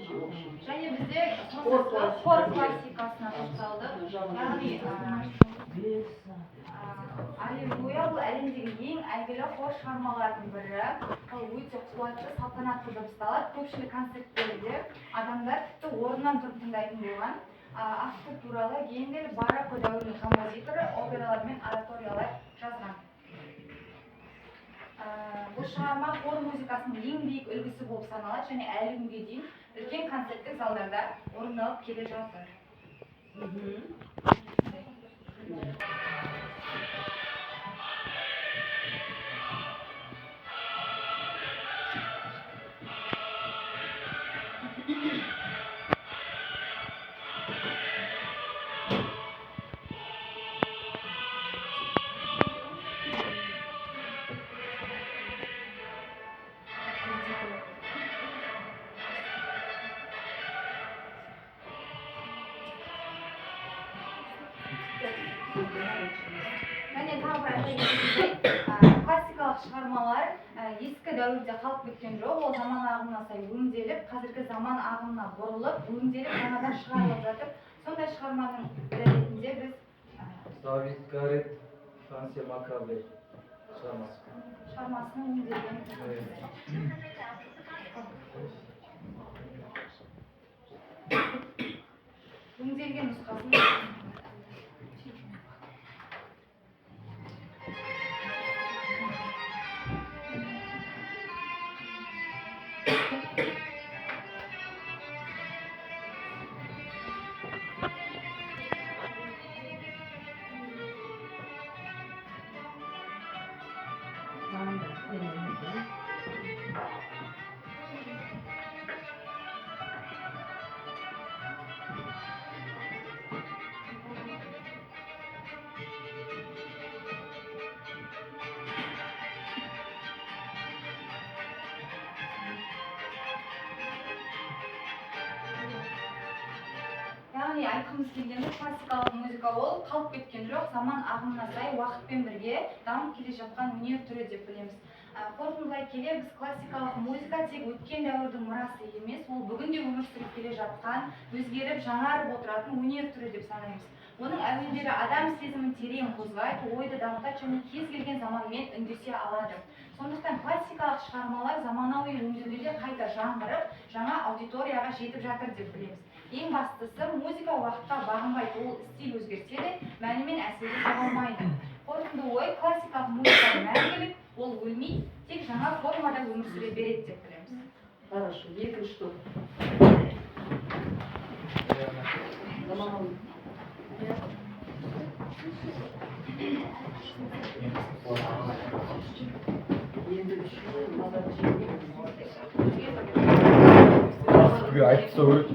Және бізде хор классикасына тоқталдық. Яғни Аллилуйя бұл әлемдегі ең әйгілі хор шығармалардың бірі. Ол өте қуатты, салтанатты дыбысталады. Көпшілік концерттерде адамдар тіпті орнынан тұрып тыңдайтын болған. Автор туралы Гендель барокко дәуірінің композиторы опералар мен ораториялар жазған. Бұл шығарма хор музыкасының ең биік үлгісі болып саналады және әлі күнге дейін үлкен концерттік залдарда орындалып келе жатыр. Және тағы бір айта кеткендей, классикалық шығармалар ескі дәуірде қалып кеткен жоқ. Ол заман ағымына сай өңделіп, қазіргі заман ағымына бұрылып, өңделіп, жаңадан шығарылып жатыр. Сондай шығарманың бірі ретінде біз Давид Гаррет, Франсия Маккабе шығармасының өңделген нұсқасын яғни айтқымыз келгенде классикалық музыка ол қалып кеткен жоқ, заман ағымына сай уақытпен бірге дамып келе жатқан өнер түрі деп білеміз. Қорытындылай келе біз классикалық музыка тек өткен дәуірдің мұрасы емес, ол бүгінде өмір сүріп келе жатқан, өзгеріп, жаңарып отыратын өнер түрі деп санаймыз. Оның әуендері адам сезімін терең қозғайды, ойды дамытады және кез келген заманмен үндесе алады. Сондықтан классикалық шығармалар заманауи өңдеуде қайта жаңғырып, жаңа аудиторияға жетіп жатыр деп білеміз. Ең бастысы музыка уақытқа бағынбайды, ол стиль өзгерсе де, мәні мен әсері жоғалмайды. Қорытынды ой, классикалық музыка мәңгілік, ол өлмей, тек жаңа формада өмір сүре береді деп білеміз. Хорошо, екінші топ. Заманауи. Айтып сөйлеп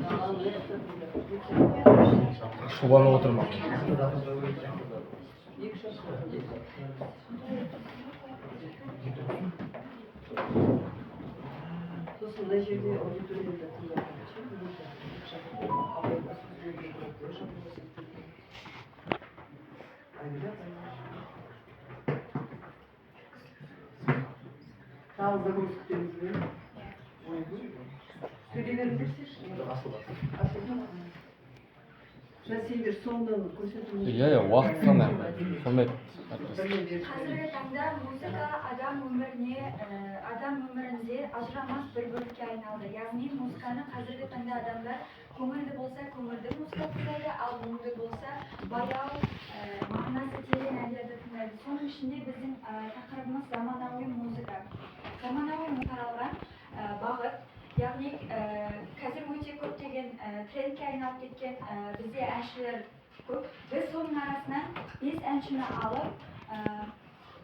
шуланып отырмақ. Сосын мына жерде аудиторияда тағы загрузка күтеміз бе? Сөйлемеріңдерші? Сендер соңдан көрсетіңіз. Иә, уақыт қана. Құрмет. Қазіргі таңда музыка адам өмірінде ажырамас бір бөлікке айналды. Яғни музыканы қазіргі таңда адамдар көңілді болса көңілді музыка тыңдайды, ал мұңды болса баяу, мағынасы терең әндерді тыңдайды. Соның ішінде біздің тақырыбымыз заманауи музыка. Заманауи таралған бағыт. Яғни қазір өте көптеген трендке айналып кеткен бізде әншілер көп. Біз соның арасынан 5 әншіні алып,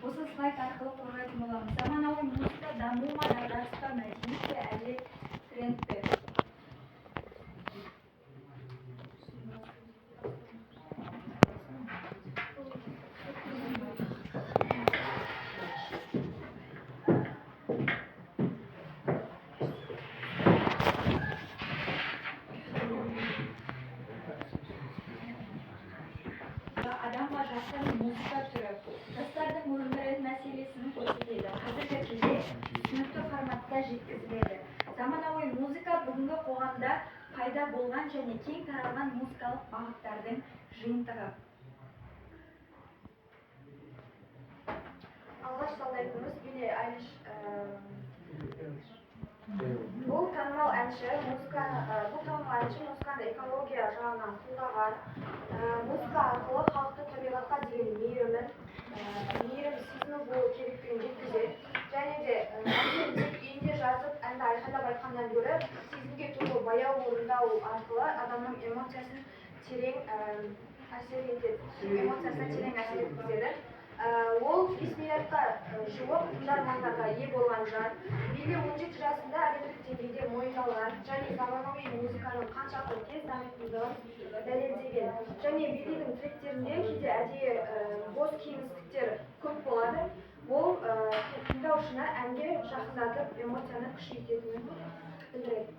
осы слайд арқылы қорғайтын боламыз. Заманауи музыка даму ма, дағдарыс па, мәдениет пе, әлде тренд пе? Адамға жастардың музыка түрі, жастардың өмірі мәселесін көрсетеді. Қазіргі кезде түсінікті форматта жеткізіледі. заманауи музыка бүгінгі қоғамда пайда болған және кең таралған музыкалық бағыттардың жиынтығы. Алғаш талдайтынымыз Билли Айлиш. Бұл танымал әнші музыканы экология жағынан қолдаған, музыка арқылы халықты табиғатқа деген мейірім сезіну болу керектігін жеткізеді. Және де тек үйінде жазып әнді айқайлап айтқаннан гөрі сезімге толы баяу орындау арқылы адамның эмоциясын терең әсер еткізеді. Ол 5 миллиардқа жуық тыңдармандарға ие болған жан. Билли 17 жасында әлемдік деңгейде мойындалған және заманауи музыканың қаншалықты тез дамитындығын дәлелдеген. Және Биллидің тректерінде кейде әдейі бос кеңістіктер көп болады. Ол тыңдаушыны әнге жақындатып, эмоцияны күшейтетінін білдіреді.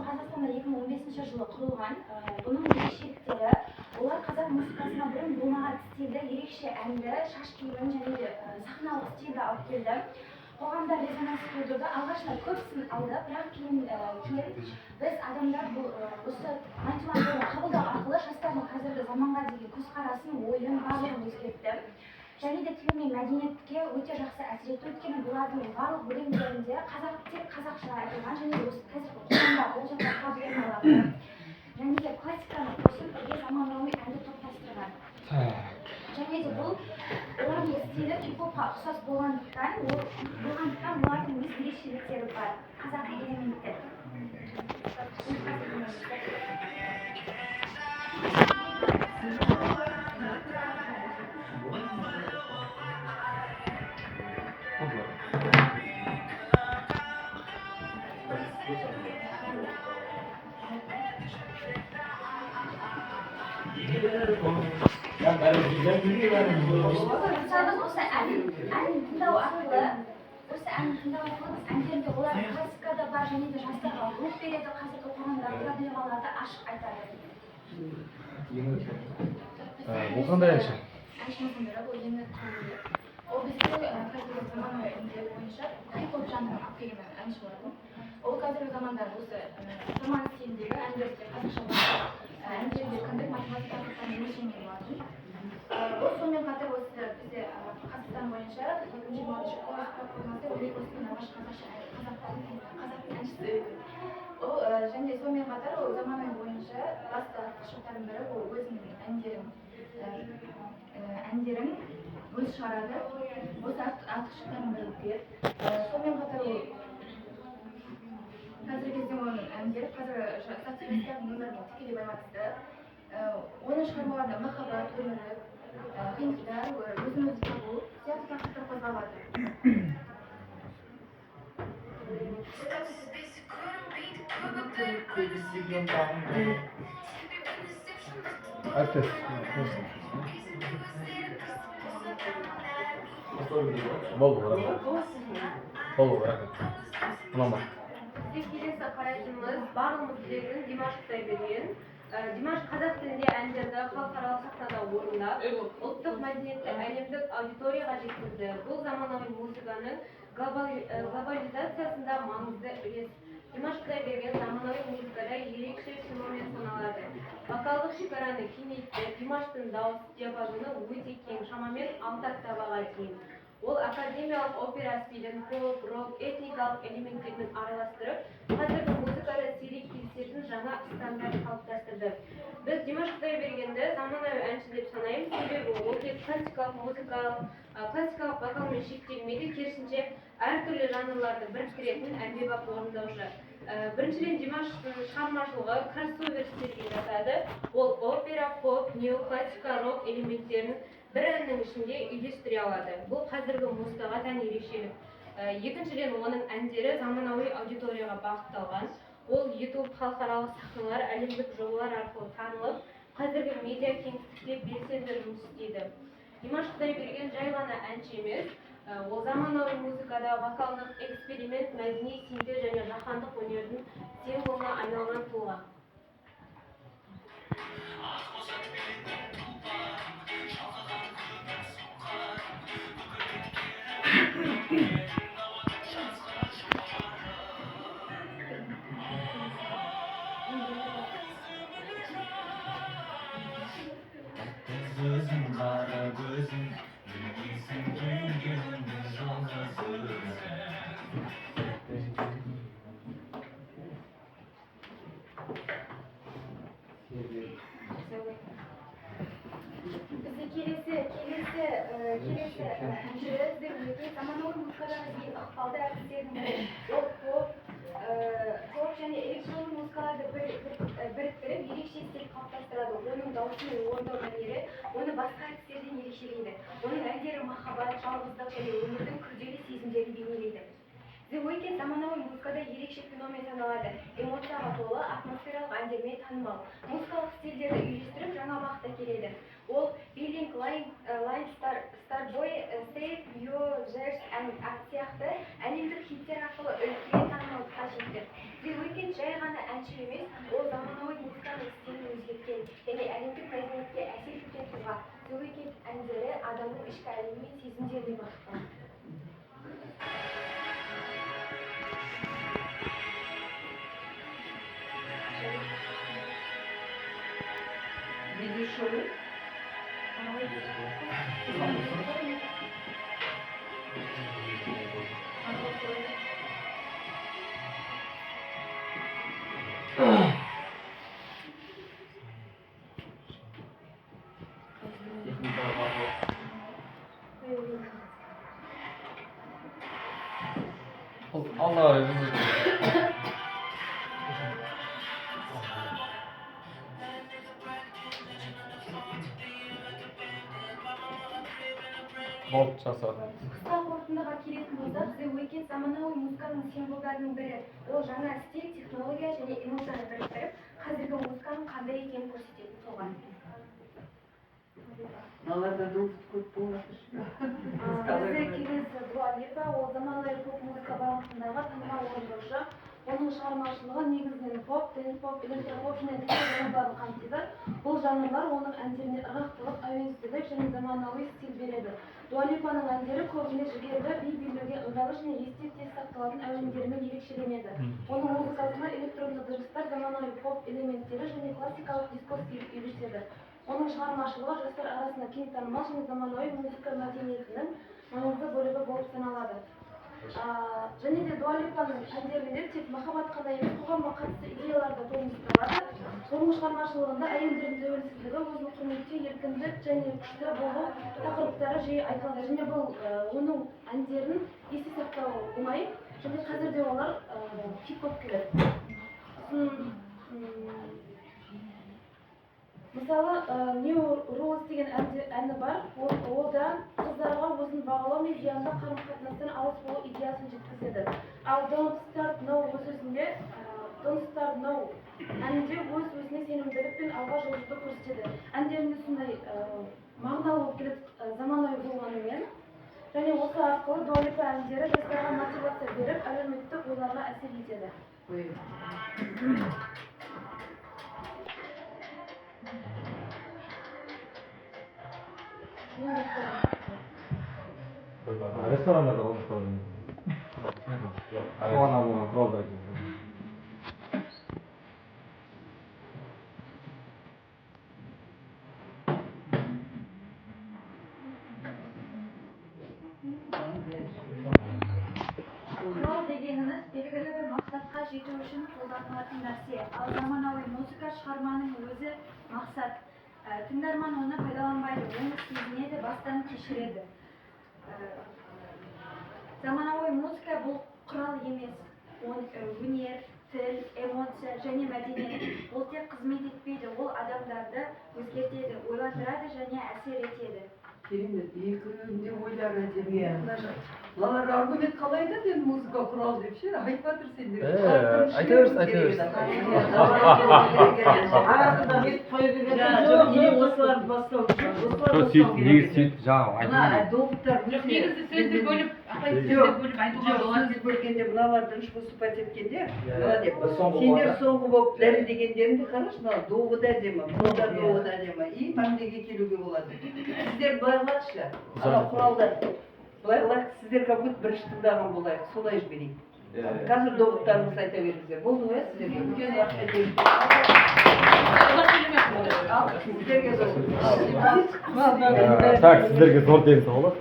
Қазақстанда 2015 жылы құрылған. Бұның ерекшеліктері, олар қазақ музыкасына бұрын болмаған стильді, ерекше әнді, шаш киімін және де сахналық стильді алып келді. Қоғамда резонанс тудырды. Алғашында көпсін алды, бірақ кейін біз адамдар осы мотивацияны қабылдау арқылы жастардың қазіргі заманға деген көзқарасын, ойын барлығын өзгертті. Және де тіл мен мәдениетке өте жақсы әсер етті. Өйткені бұлардың барлық өлеңдерінде тек қазақша айтылған және осы қазіргі қоғамда болып жатқан проблемаларды және де классиканы қосып бірге заманауи әнді топтастырған. Және де бұл олардың стилі хип-хопқа ұқсас болғандықтан олардың өз ерекшеліктері бар. Қазақи элементтер. Осы әнді тыңдау арқылы әндерінде олар классикада бар және де жастарға рух береді, қазіргі қоғамдағы проблемаларды ашық айтады. Бұл қандай әнші? Әншіміздің бірі бұл енді Тулли. Ол бізде қазіргі заманауи әндер бойынша хип-хоп жанрын алып келген әнші болатын. Ол қазіргі заманда осы роман стиліндегі әндерде қазақша әндерде кіндік мотивациялық өлшемі болатын. Ол сонымен қатар осы бізде Қазақстан бойынша 2020 платформасы Олейкостың алғашқы қазақтың әншісі. Ол және сонымен қатар ол заманауи бойынша басты артықшылықтардың бірі ол өзінің әндерін өз шығарады. Осы артықшылықтардың бірі өтеді. Сонымен қатар ол қазіргі кезде оның әндері қазір социалистердің өмірімен тікелей байланысты. Оның шығармаларында махаббат, өмірлік, қиындықтар, өзін өзі табу сияқты тақырыптар қозғалады. Келесі қарайтынымыз барлығымыз білетін Димаш Құдайберген. Димаш қазақ тілінде әндерді халықаралық сахнада орындап, ұлттық мәдениетті әлемдік аудиторияға жеткізді. Бұл заманауи музыканың глобализациясында маңызды үлес. Димаш Құдайберген заманауи музыкада ерекше феномен саналады. Вокалдық шекараны кеңейтті. Димаштың дауыс диапазоны өте кең, шамамен 6 октаваға дейін. Ол академиялық опера стилін поп, рок, этникалық элементтермен араластырып, қазіргі музыкада сирек кездесетін жаңа стандарт қалыптастырды. Біз Димаш Құдайбергенді заманауи әнші деп санаймыз, себебі ол тек классикалық вокалмен шектелмейді, керісінше әртүрлі жанрларды біріктіретін әмбебап орындаушы. Біріншіден Димаштың шығармашылығы кроссовер стильге жатады. Ол опера, поп, неоклассика, рок элементтерін бір әннің ішінде үйлестіре алады. Бұл қазіргі музыкаға тән ерекшелік. Екіншіден, оның әндері заманауи аудиторияға бағытталған. Ол YouTube, халықаралық сахналар, әлемдік жобалар арқылы танылып, қазіргі медиа кеңістікте белсенді жұмыс істейді. Димаш Құдайберген жай ғана әнші емес, ол заманауи музыкада вокалдық эксперимент, мәдени синтез және жаһандық өнердің символына айналған тұлға. Gözüm kara gözüm, bilirsin gönlümün yalnızı Бізде келесі әнші өте заманауи музыкадағы ең ықпалды әртістердің бірі. Ол поп және электронды музыкаларды біріктіріп ерекше стиль қалыптастырады. Оның дауысы мен орындау мәнері оны басқа әртістерден ерекшелейді. Оның әндері махаббат, жалғыздық және өмірдің күрделі сезімдерін бейнелейді. The Weeknd заманауи музыкада ерекше феномен саналады. Эмоцияға толы, атмосфералық әндермен танымал. Музыкалық стильдерді үйлестіріп жаңа бағытта келеді. Ол Billing Line Starboy, Save Your Jazz and Act сияқты әлемдік хиттер арқылы үлкен танымалдыққа жетті. The Weeknd жай ғана әнші емес, ол заманауи музыканың стилін өзгерткен және әлемдік мәдениетке әсер еткен тұлға. The Weeknd әндері адамның ішкі әлемі мен сезімдеріне бағытталған. Видеошоу. Алла разы болсын. Болып жасады. Қысқа қорытындыға келетін болсақ, The Weeknd заманауи музыканың символдарының бірі. Ол жаңа стиль, технология және эмоцияны біріктіріп, қазіргі музыканың қандай екенін көрсететін тұлға. Аларда доступ көп болатын Бізде келесі Дуа Липа, ол заманауи поп музыка бағытындағы танымал орындаушы. Оның шығармашылығы негізінен поп, дэнс-поп, электропоп және диско жанрларын қамтиды. Бұл жанрлар оның әндеріне ырғақтылық, әуезділік және заманауи стиль береді. Дуа Липаның әндері көбіне жігерлі, би билеуге ыңғайлы және естен тез сақталатын әуендерімен ерекшеленеді. Оның музыкасына электронды дыбыстар, заманауи поп элементтері және классикалық диско стиль үйлеседі. Оның шығармашылығы жастар арасында кең танымал және заманауи музыка мәдениетінің маңызды бөлігі болып саналады. Және де Дуа Липаның әндерінде тек махаббат қана емес, қоғамға қатысты идеяларды тоғыстырады. Оның шығармашылығында әйелдердің тәуелсіздігі, өзін құрметтеу, еркіндік және күшті болу тақырыптары жиі айтылады. Және бұл оның әндерін есте сақтау оңай, және қазірде олар хит болып келеді. Мысалы, New Rules деген әні бар. Олда қыздарға өзін бағалау мен зиянды қарым-қатынастан алыс болу идеясын жеткізеді. Ал Don't Start Now сөзінде Don't Start Now әнінде өз-өзіне сенімділік пен алға жылжуды көрсетеді. Әндерінде сондай мағыналы болып келеді заманауи болғанымен. Және осы арқылы Дуа Липа әндері жастарға мотивация беріп, әлеуметтік ойларға әсер етеді. Ресторанlarda olmuş kalın. Soğan alma, kuralda gibi. Құрал дегеніміз белгілі бір мақсатқа жету үшін қолданылатын нәрсе. Ал заманауи музыка шығарманың өзі мақсат. Тыңдарман оны пайдаланбайды, оны сезінеді, бастан кешіреді. Заманауи музыка бұл құрал емес. Өнер, тіл, эмоция және мәдениет. Ол тек қызмет етпейді, ол адамдарды өзгертеді, ойландырады және әсер етеді. Керемет, екеуінде ойлары әдемі. Мыналар аргумент қалай да мен музыка құрал деп ше, айтып жатыр сендер. айта берсін. Арасында бет қойып берген жоқ, не осыларды бастау. Негізі сөйтіп жаңағы айтып Мына доводтар негізі сөзді бөліп айтуға болады. сөз бөлгенде мыналар дұрыс выступать еткенде, Бір соңғы сендер болғанда. соңғы болып дәлелдегендеріңді қарашы, мына довод әдемі, бұл да довод әдемі, и мәмлеге келуге болады. Сіздер былай қылайықшы, ана құралдар, былай қылайық, сіздер как будто бірінші тыңдаған болайық, солай жіберейік. Қазір доводтарыңызды айта беріңіздер. Болды ғой, сіздерге үлкен рахмет берейік. Ал, сіздерге довод. Так, сіздерге зор денсаулық.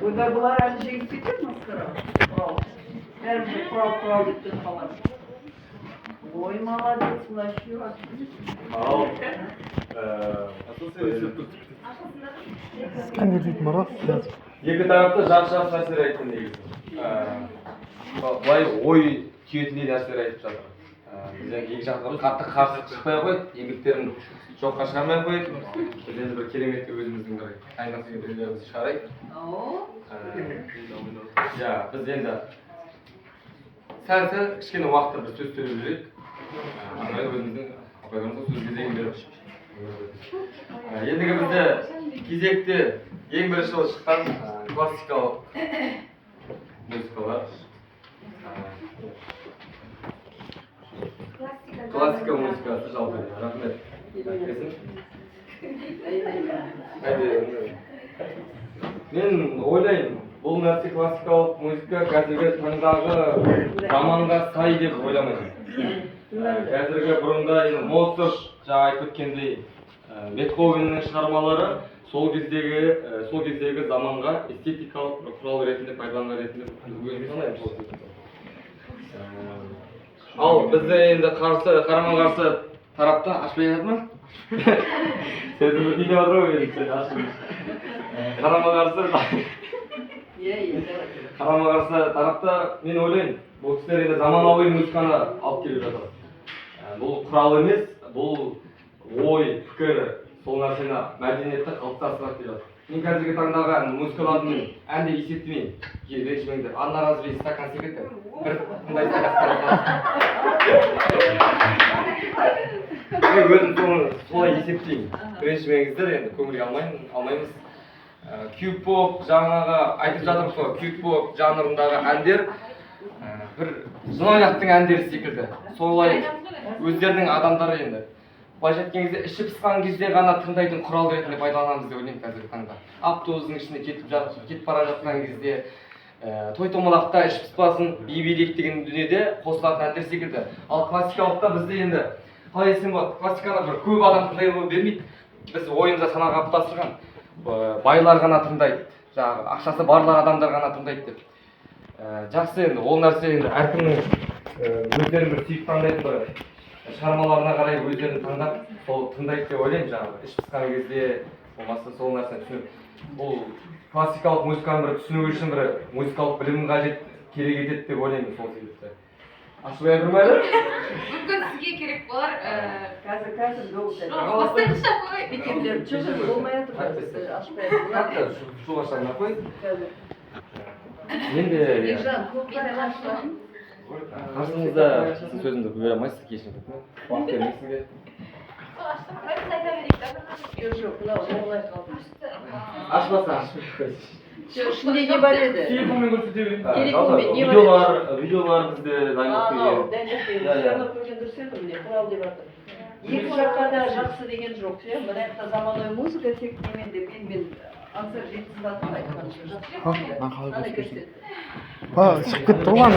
Ойбай, бұлар әлі жеңіп кетеді масқара. Бәріміз құрал деп тұрып қалады. Ой, молодец, мына еще. Екі тарапта жақсы нәрселер айтты негізі. Былай ой түйетіндей нәрселер айтып жатыр. Біз екі жақта қатты қарсы шықпай ақ қойып, еңбектерін жоққа шығармай ақ қойып, біз енді бір керемет өзіміздің бір айналысқан біреулерімізді шығарайық. Біз енді сәл кішкене уақытта бір сөз сөйлеп жүрейік. Өзіміздің апайларымызға сөз кезегін беріп. Ендігі бізде кезекте ең бірінші болып шыққан классикалық музыкалар. Классика музыкасы жалпы. Рахмет. Мен ойлаймын, бұл нәрсе классикалық музыка қазіргі таңдағы заманға сай деп ойламаймын. Қазіргі бұрында Моцарт жаңа айтып өткендей Бетховеннің шығармалары сол кездегі заманға эстетикалық құрал ретінде пайдалану ретінде ал бізде енді қарама-қарсы тарапта ашпай жатыр ма? Сөзімді dinlеп жатыр ғой енді қарама-қарсы тарапта мен ойлаймын, бұл кісілер енді заманауи музыканы алып келіп жатыр. Бұл құрал емес, бұл ой, пікір, сол нәрсені мәдениетті қалыптастырады деп жатыр. Мен қазіргі таңдағы музыкалардың әнде есептемеймін. Ренжімеңдер, ана разве стакан секілді бір тыңдайсыздар. Мен өзім солай есептеймін. Ренжімеңіздер, енді көңілге алмаймыз. Кюп-поп жаңағы айтып жатырмыз ғой, кюп-поп жанрындағы әндер бір жиналақтың әндері секілді. Солай өздерінің адамдары енді. Былайша айтқан кезде іші пысқан кезде ғана тыңдайтын құрал ретінде пайдаланамыз деп ойлаймын қазіргі таңда. Автобустың ішінде кетіп бара жатқан кезде, той-томалақта іші пыспасын, би билейік деген дүниеде қосылатын әндер секілді. Ал классикалықта бізде енді қалай десем болады, классиканы бір көп адам тыңдай бермейді. Біз ойымызда санаға қалыптастырған байлар ғана тыңдайды, жаңағы ақшасы барлар адамдар ғана тыңдайды деп. Жақсы енді, ол нәрсе енді әркімнің өздерін бір сүйіп таңдайтын бір шығармаларына қарай өздерін таңдап, сол тыңдайды деп ойлаймын жаңағы. Іш пысқан кезде болмаса сол нәрсені түсініп. Бұл классикалық музыканы бір түсіну үшін бір музыкалық білім қажет, керек етеді деп ойлаймын сол себепті. Ашылмай тұр ма әлі? Мүмкін сізге керек болар. Қазір довод Бастайықшы қой. мектептер чөзім болмай жатыр. Ашпай. Шуға шағына қой. Енді қарсыңызда сіздің сөзімді бөле алмайсыз, кешірім өтінемін. Уақыт бермейсің бе? Жоқ, мынау олай қалды. Ашпаса ашпай қойсыз. Ішінде не бар еді? Телефонмен көрсете берейін. Телефонмен не бар еді? Видеолар бізде дайындап келген. Дайындап келген дұрыс еді, міне құрал деп жатыр. Екі жаққа да жақсы деген жоқ, ше. Мына жақта заманауи музыка тек немен деп мен аңсар жетісін айтқанша. Жақсы. шығып кетті ғой